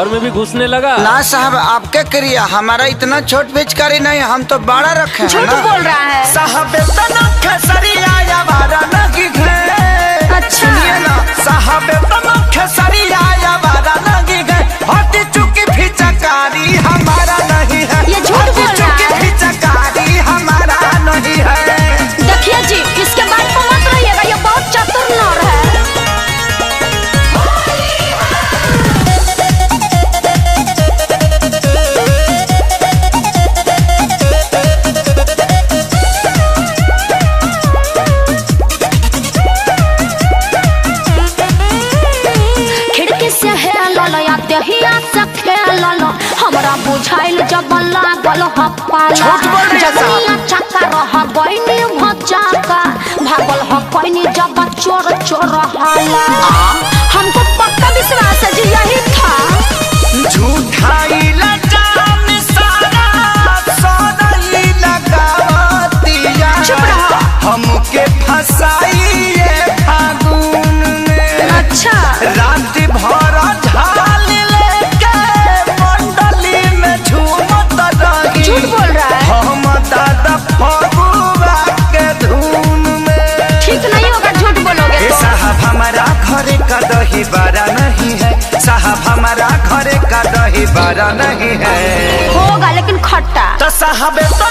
घर में भी घुसने लगा। ना साहब, आपके क्रिया हमारा इतना छोट पिचकारी नहीं, हम तो बड़ा रखे हैं झूठ ना। बोल रहा है। साहब इतना खेसरिया या बारा लगी गए। अच्छा। ना साहब इतना खेसरिया या बारा लगी गए। हटी चुकी फिचकारी हमारा नहीं है। ये झूठ बोल रहा है। फिचकारी हमारा नहीं है। देखिए जी, इसके बात पर मत रहिएगा, ये बहुत चतुर नर है। खिड़की से हेलल या देहिया से खेलल, हमरा बुझाइल जब लागल हपाला। झूठ बोल रही है साहब। जबनिया चक्का रह गइनी भचाका, भागल ह कोइनी जब चोर चोर हाला। हमको पक्का विश्वास है जी, यही था। झूठाई लजाम सारा सोनाई लगावतिया। चुप रहो। हमके फसाइए फागुन में। अच्छा। रात भर झाल लेके मंडली में झूमत रही। झूठ बोल रहा है। हम दादा फगुआ के धुन में। ठीक नहीं होगा झूठ बोलोगे ए तो। साहब हमारा घरे का दही बड़ा नहीं है। साहब हमारा घरे का दही बड़ा नहीं है। होगा लेकिन खट्टा। तो साहब तो